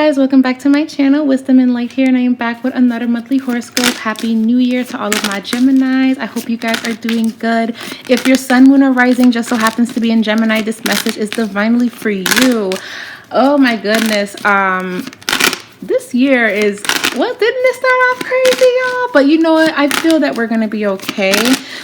guys, welcome back to my channel, Wisdom and Light here, and I am back with another monthly horoscope. Happy New Year to all of my Geminis. I hope you guys are doing good. If your sun, moon, or rising just so happens to be in Gemini, this message is divinely for you. Oh my goodness. This year is, well, didn't it start off crazy, y'all? But you know what? I feel that we're going to be okay.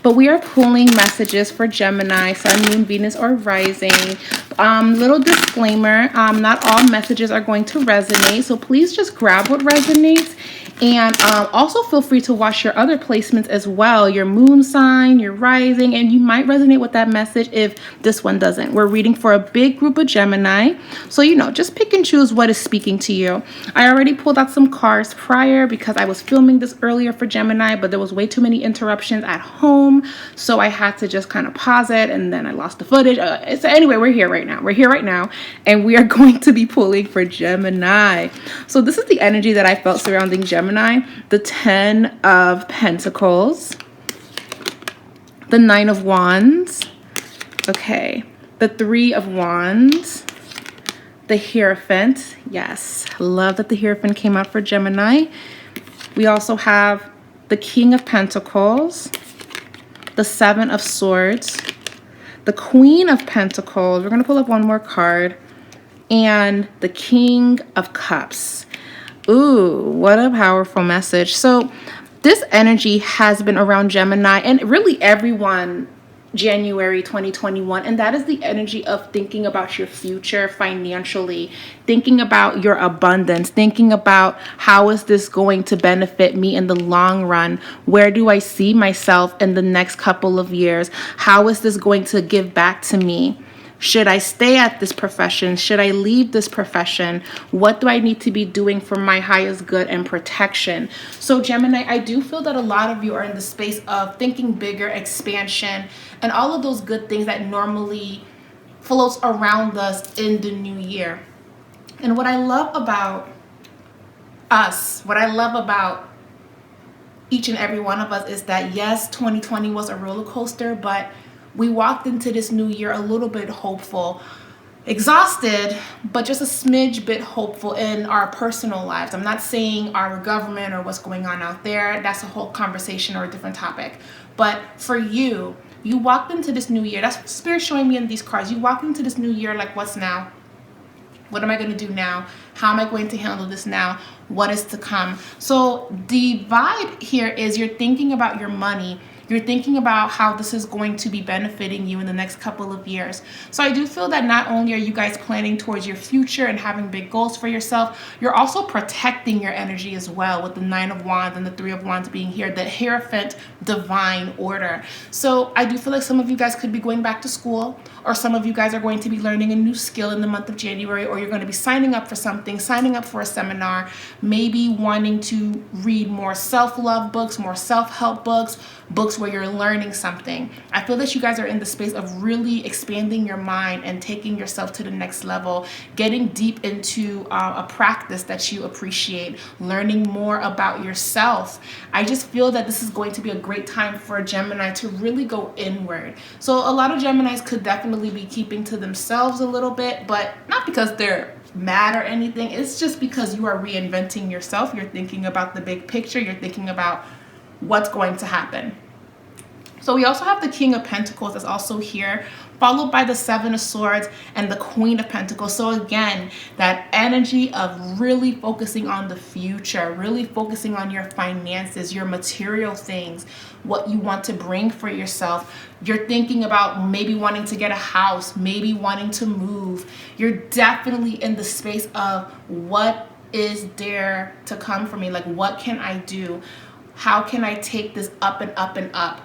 But we are pulling messages for Gemini, Sun, Moon, Venus, or Rising. Little disclaimer, not all messages are going to resonate. So please just grab what resonates. And also feel free to watch your other placements as well, your moon sign, your rising, and you might resonate with that message if this one doesn't. We're reading for a big group of Gemini, so just pick and choose what is speaking to you. I already pulled out some cards prior because I was filming this earlier for Gemini, but there was way too many interruptions at home, so I had to just kind of pause it, and then I lost the footage. So anyway, we're here right now, and we are going to be pulling for Gemini. So this is the energy that I felt surrounding Gemini. The 10 of Pentacles, the 9 of Wands, okay, the 3 of Wands, the Hierophant. Yes, love that the Hierophant came out for Gemini. We also have the King of Pentacles, the 7 of Swords, the Queen of Pentacles. We're going to pull up one more card, and the King of Cups. Ooh, what a powerful message. So this energy has been around Gemini and really everyone January 2021, and that is the energy of thinking about your future financially, thinking about your abundance, thinking about how is this going to benefit me in the long run? Where do I see myself in the next couple of years? How is this going to give back to me? Should I stay at this profession? Should I leave this profession? What do I need to be doing for my highest good and protection? So Gemini, I do feel that a lot of you are in the space of thinking bigger, expansion, and all of those good things that normally floats around us in the new year. And what I love about us, what I love about each and every one of us is that yes, 2020 was a roller coaster, but we walked into this new year a little bit hopeful, exhausted, but just a smidge bit hopeful in our personal lives. I'm not saying our government or what's going on out there. That's a whole conversation or a different topic. But for you, you walked into this new year. That's Spirit showing me in these cards. You walked into this new year like, what's now? What am I going to do now? How am I going to handle this now? What is to come? So the vibe here is you're thinking about your money. You're thinking about how this is going to be benefiting you in the next couple of years. So I do feel that not only are you guys planning towards your future and having big goals for yourself, you're also protecting your energy as well with the 9 of Wands and the 3 of Wands being here, the Hierophant divine order. So I do feel like some of you guys could be going back to school, or some of you guys are going to be learning a new skill in the month of January, or you're going to be signing up for something, signing up for a seminar, maybe wanting to read more self-love books, more self-help books, books where you're learning something. I feel that you guys are in the space of really expanding your mind and taking yourself to the next level, getting deep into a practice that you appreciate, learning more about yourself. I just feel that this is going to be a great time for a Gemini to really go inward. So a lot of Geminis could definitely be keeping to themselves a little bit, but not because they're mad or anything. It's just because you are reinventing yourself. You're thinking about the big picture. You're thinking about what's going to happen. So we also have the King of Pentacles that's also here, followed by the 7 of Swords and the Queen of Pentacles. So again, that energy of really focusing on the future, really focusing on your finances, your material things, what you want to bring for yourself. You're thinking about maybe wanting to get a house, maybe wanting to move. You're definitely in the space of what is there to come for me? Like, what can I do? How can I take this up and up and up?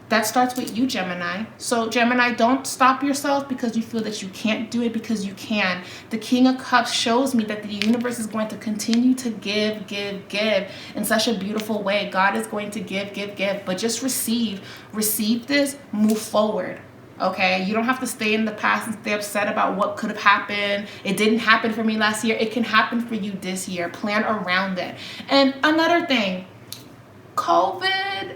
That starts with you, Gemini. So Gemini, don't stop yourself because you feel that you can't do it, because you can. The King of Cups shows me that the universe is going to continue to give in such a beautiful way. God is going to give, but just receive this, move forward. Okay, you don't have to stay in the past and stay upset about what could have happened. It didn't happen for me last year. It can happen for you this year. Plan around it. And another thing, COVID,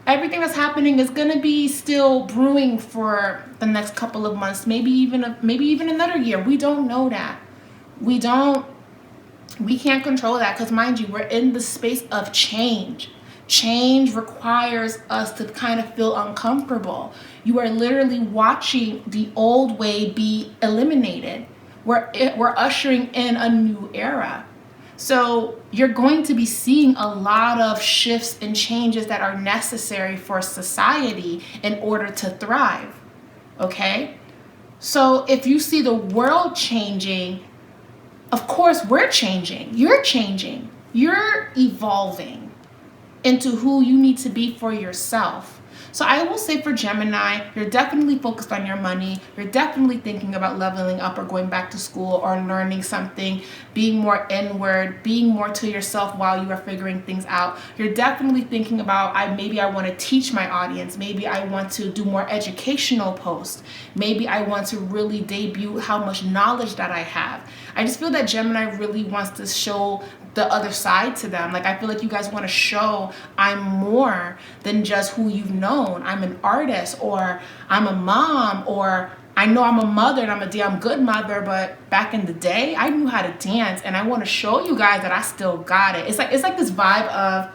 everything that's happening is going to be still brewing for the next couple of months, maybe even another year. We don't know that. We can't control that because, mind you, we're in the space of change. Change requires us to kind of feel uncomfortable. You are literally watching the old way be eliminated. We're ushering in a new era. So you're going to be seeing a lot of shifts and changes that are necessary for society in order to thrive. Okay? So if you see the world changing, of course we're changing. You're changing. You're evolving into who you need to be for yourself. So I will say for Gemini, you're definitely focused on your money. You're definitely thinking about leveling up or going back to school or learning something, being more inward, being more to yourself while you are figuring things out. You're definitely thinking about, maybe I want to teach my audience. Maybe I want to do more educational posts. Maybe I want to really debut how much knowledge that I have. I just feel that Gemini really wants to show the other side to them. Like, I feel like you guys want to show I'm more than just who you've known. I'm an artist, or I'm a mom, or I know I'm a mother and I'm a damn good mother, but back in the day I knew how to dance, and I want to show you guys that I still got it. It's like this vibe of,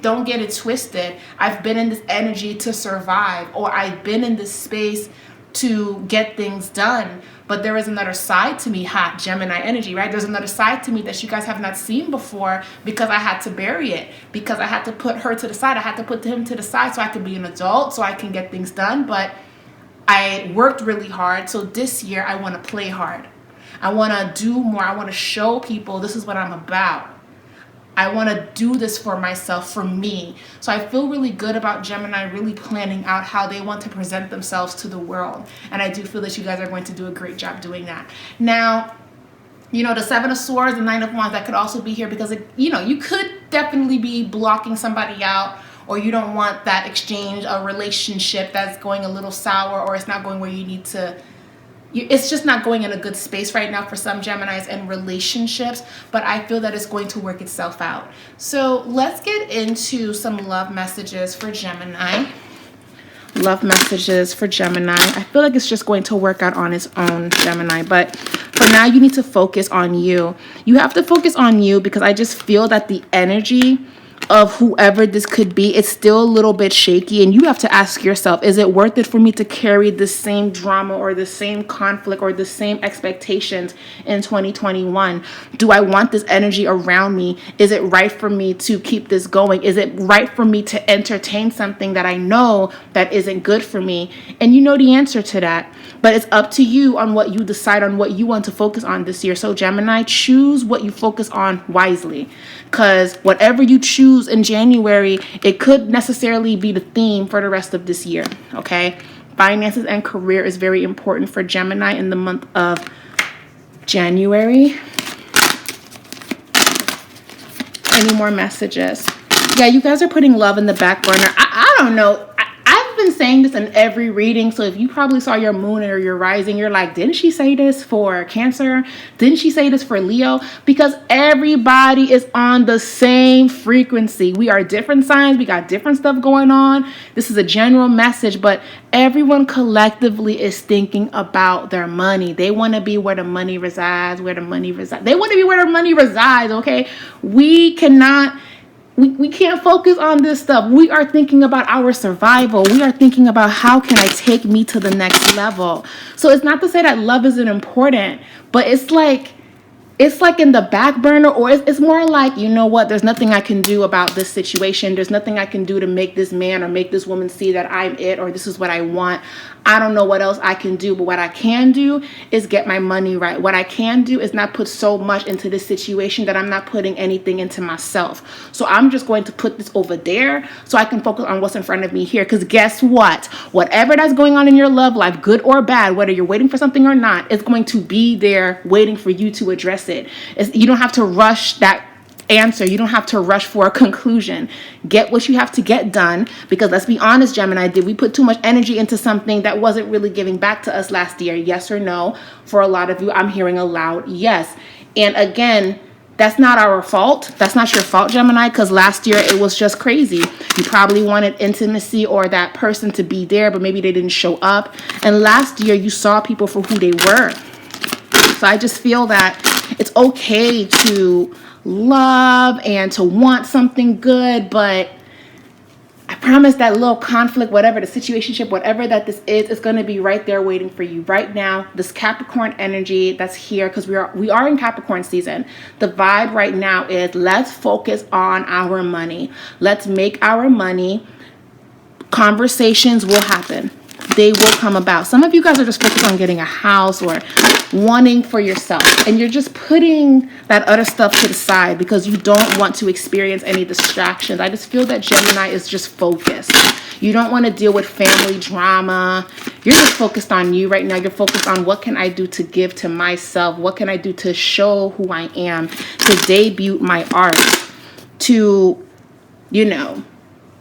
don't get it twisted. I've been in this energy to survive, or I've been in this space to get things done. But there is another side to me, hot Gemini energy, right? There's another side to me that you guys have not seen before, because I had to bury it, because I had to put her to the side. I had to put him to the side so I could be an adult, so I can get things done. But I worked really hard. So this year I want to play hard. I want to do more. I want to show people this is what I'm about. I want to do this for myself, for me. So I feel really good about Gemini really planning out how they want to present themselves to the world. And I do feel that you guys are going to do a great job doing that. Now, the Seven of Swords, the Nine of Wands, that could also be here because, you could definitely be blocking somebody out, or you don't want that exchange, a relationship that's going a little sour, or it's not going where you need to. It's just not going in a good space right now for some Geminis in relationships, but I feel that it's going to work itself out. So let's get into some love messages for Gemini. Love messages for Gemini. I feel like it's just going to work out on its own, Gemini, but for now you need to focus on you. You have to focus on you because I just feel that the energy of whoever this could be, it's still a little bit shaky, and you have to ask yourself, is it worth it for me to carry the same drama or the same conflict or the same expectations in 2021? Do I want this energy around me? Is it right for me to keep this going? Is it right for me to entertain something that I know that isn't good for me? And you know the answer to that, but it's up to you on what you decide on what you want to focus on this year. So Gemini, choose what you focus on wisely, because whatever you choose in January, it could necessarily be the theme for the rest of this year. Okay, finances and career is very important for Gemini in the month of January. Any more messages? Yeah, you guys are putting love in the back burner. I don't know. I've been saying this in every reading, so if you probably saw your moon or your rising, you're like, didn't she say this for Cancer? Didn't she say this for Leo? Because everybody is on the same frequency. We are different signs. We got different stuff going on. This is a general message, but everyone collectively is thinking about their money. They want to be where the money resides, where the money resides. They want to be where the money resides, okay? We can't focus on this stuff. We are thinking about our survival. We are thinking about how can I take me to the next level. So it's not to say that love isn't important, but it's like in the back burner, or it's more like, you know what, there's nothing I can do about this situation. There's nothing I can do to make this man or make this woman see that I'm it, or this is what I want. I don't know what else I can do, but what I can do is get my money right. What I can do is not put so much into this situation that I'm not putting anything into myself. So I'm just going to put this over there so I can focus on what's in front of me here. Because guess what? Whatever that's going on in your love life, good or bad, whether you're waiting for something or not, it's going to be there waiting for you to address it. You don't have to rush that answer. You don't have to rush for a conclusion. Get what you have to get done, because let's be honest, Gemini, did we put too much energy into something that wasn't really giving back to us last year? Yes or no? For a lot of you, I'm hearing a loud yes. And again, that's not our fault. That's not your fault, Gemini, because last year it was just crazy. You probably wanted intimacy or that person to be there, but maybe they didn't show up. And last year you saw people for who they were. So I just feel that It's okay to love and to want something good, but I promise that little conflict, whatever the situationship, whatever that this is going to be right there waiting for you right now. This Capricorn energy that's here, because we are in Capricorn season. The vibe right now is let's focus on our money. Let's make our money. Conversations will happen. They will come about. Some of you guys are just focused on getting a house or wanting for yourself, and you're just putting that other stuff to the side because you don't want to experience any distractions. I just feel that Gemini is just focused. You don't want to deal with family drama. You're just focused on you right now. You're focused on what can I do to give to myself? What can I do to show who I am, to debut my art, to, you know,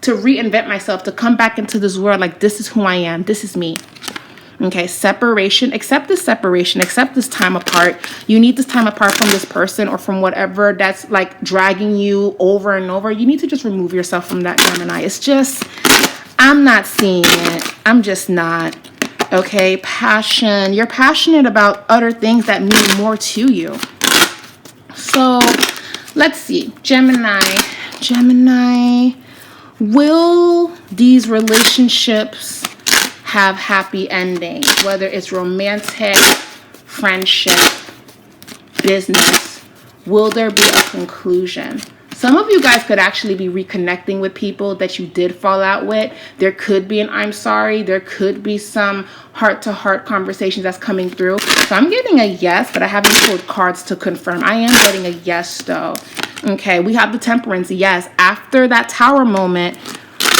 to reinvent myself, to come back into this world like this is who I am. This is me. Okay, separation. Accept this separation. Accept this time apart. You need this time apart from this person or from whatever that's like dragging you over and over. You need to just remove yourself from that, Gemini. It's just, I'm not seeing it. I'm just not. Okay, passion. You're passionate about other things that mean more to you. So let's see. Gemini. Will these relationships have happy endings? Whether it's romantic, friendship, business, will there be a conclusion? Some of you guys could actually be reconnecting with people that you did fall out with. There could be an I'm sorry. There could be some heart-to-heart conversations that's coming through. So I'm getting a yes, but I haven't pulled cards to confirm. I am getting a yes, though. Okay, we have the Temperance. Yes, after that Tower moment,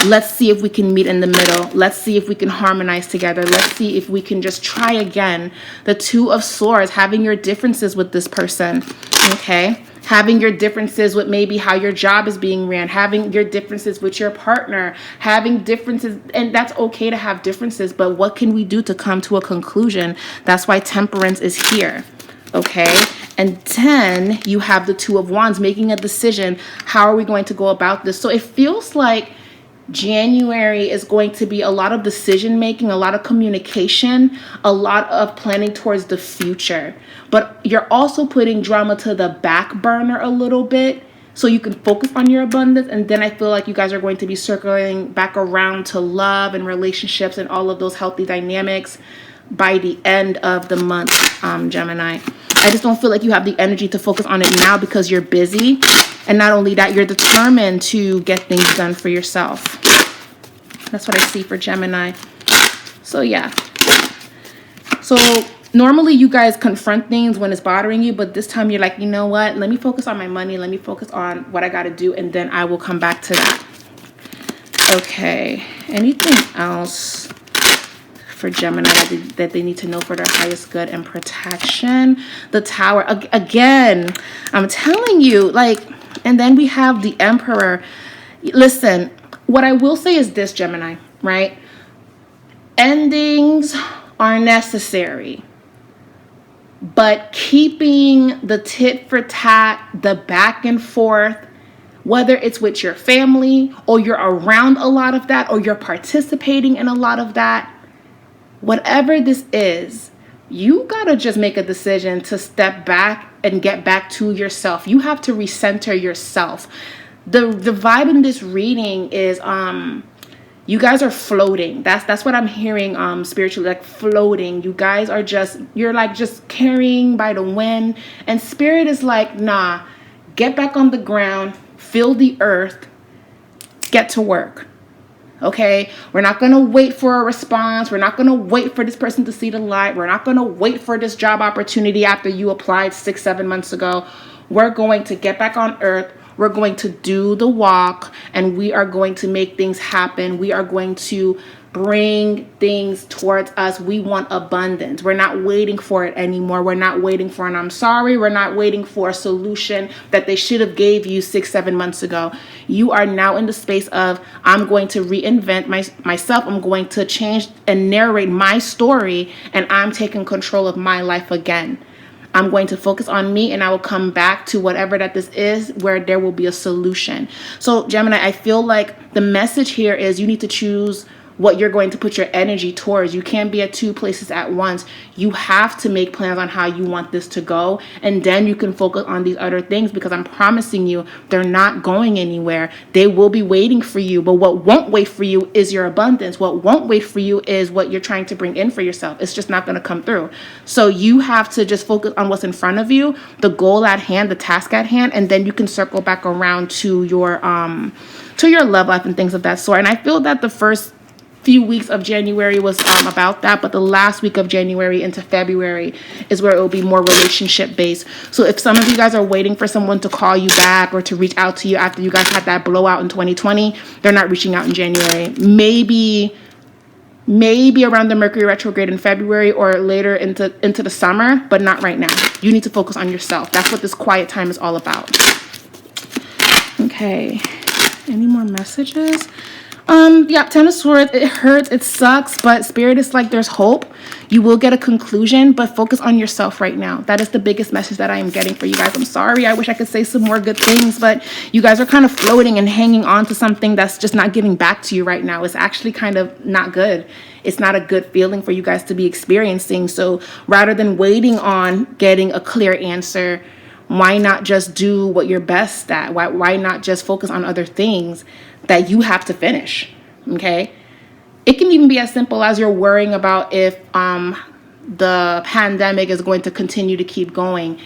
let's see if we can meet in the middle. Let's see if we can harmonize together. Let's see if we can just try again. The Two of Swords, having your differences with this person. Okay, having your differences with maybe how your job is being ran, having your differences with your partner, having differences, and that's okay to have differences, but what can we do to come to a conclusion? That's why Temperance is here. Okay, and 10, you have the Two of Wands, making a decision. How are we going to go about this? So it feels like January is going to be a lot of decision making, a lot of communication, a lot of planning towards the future. But you're also putting drama to the back burner a little bit so you can focus on your abundance. And then I feel like you guys are going to be circling back around to love and relationships and all of those healthy dynamics by the end of the month, Gemini. I just don't feel like you have the energy to focus on it now because you're busy. And not only that, you're determined to get things done for yourself. That's what I see for Gemini. So yeah. So normally you guys confront things when it's bothering you, but this time you're like, you know what? Let me focus on my money. Let me focus on what I got to do, and then I will come back to that. Okay. Anything else for Gemini that they need to know for their highest good and protection? The Tower. Again, I'm telling you, like, and then we have the Emperor. Listen, what I will say is this, Gemini, right? Endings are necessary, but keeping the tit for tat, the back and forth, whether it's with your family or you're around a lot of that or you're participating in a lot of that, whatever this is, you gotta just make a decision to step back and get back to yourself. You have to recenter yourself. The vibe in this reading is you guys are floating. That's what I'm hearing spiritually, like floating. You guys are you're like just carrying by the wind, and spirit is like, nah, get back on the ground, feel the earth, get to work. Okay, we're not going to wait for a response. We're not going to wait for this person to see the light. We're not going to wait for this job opportunity after you applied 6-7 months ago. We're going to get back on earth. We're going to do the walk, and we are going to make things happen. We are going to bring things towards us. We want abundance. We're not waiting for it anymore. We're not waiting for an I'm sorry. We're not waiting for a solution that they should have gave you 6-7 months ago. You are now in the space of, I'm going to reinvent myself. I'm going to change and narrate my story, and I'm taking control of my life again. I'm going to focus on me, and I will come back to whatever that this is where there will be a solution. So Gemini, I feel like the message here is you need to choose what you're going to put your energy towards. You can't be at two places at once. You have to make plans on how you want this to go, and then you can focus on these other things, because I'm promising you, they're not going anywhere. They will be waiting for you, but what won't wait for you is your abundance. What won't wait for you is what you're trying to bring in for yourself. It's just not going to come through. So you have to just focus on what's in front of you, the goal at hand, the task at hand, and then you can circle back around to your love life and things of that sort. And I feel that the first few weeks of January was about that, but the last week of January into February is where it will be more relationship based. So if some of you guys are waiting for someone to call you back or to reach out to you after you guys had that blowout in 2020, they're not reaching out in January. Maybe around the Mercury retrograde in February or later into the summer, but not right now. You need to focus on yourself. That's what this quiet time is all about. Okay, any more messages? Yeah, Ten of Swords, it hurts, it sucks, but Spirit is like, there's hope. You will get a conclusion, but focus on yourself right now. That is the biggest message that I am getting for you guys. I'm sorry, I wish I could say some more good things, but you guys are kind of floating and hanging on to something that's just not giving back to you right now. It's actually kind of not good. It's not a good feeling for you guys to be experiencing. So rather than waiting on getting a clear answer, why not just do what you're best at? Why not just focus on other things that you have to finish? Okay. It can even be as simple as you're worrying about if the pandemic is going to continue to keep going.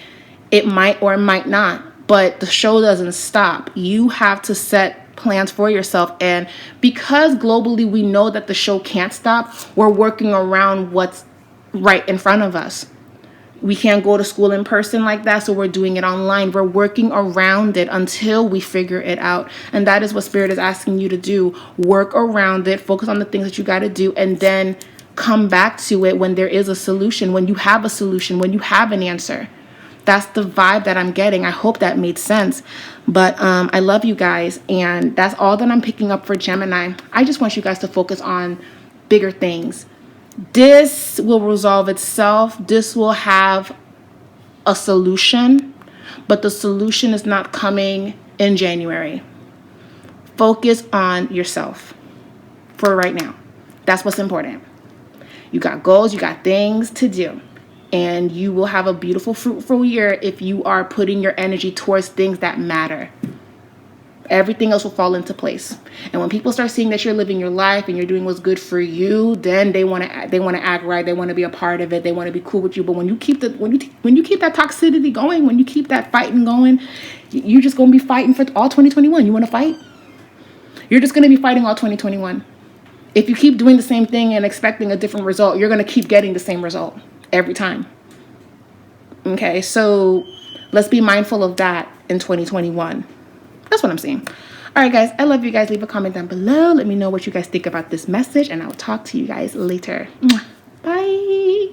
It might or it might not, but the show doesn't stop. You have to set plans for yourself. And because globally we know that the show can't stop, we're working around what's right in front of us. We can't go to school in person like that, so we're doing it online. We're working around it until we figure it out. And that is what Spirit is asking you to do. Work around it, focus on the things that you got to do, and then come back to it when there is a solution, when you have a solution, when you have an answer. That's the vibe that I'm getting. I hope that made sense. But I love you guys, and that's all that I'm picking up for Gemini. I just want you guys to focus on bigger things. This will resolve itself. This will have a solution, but the solution is not coming in January. Focus on yourself for right now. That's what's important. You got goals, you got things to do, and you will have a beautiful, fruitful year if you are putting your energy towards things that matter. Everything else will fall into place. And when people start seeing that you're living your life and you're doing what's good for you, then they want to act right. They want to be a part of it. They want to be cool with you. But when you keep that toxicity going, when you keep that fighting going, you're just going to be fighting for all 2021. You want to fight? You're just going to be fighting all 2021. If you keep doing the same thing and expecting a different result, you're going to keep getting the same result every time. Okay, so let's be mindful of that in 2021. That's what I'm saying. All right, guys. I love you guys. Leave a comment down below. Let me know what you guys think about this message, and I'll talk to you guys later. Bye.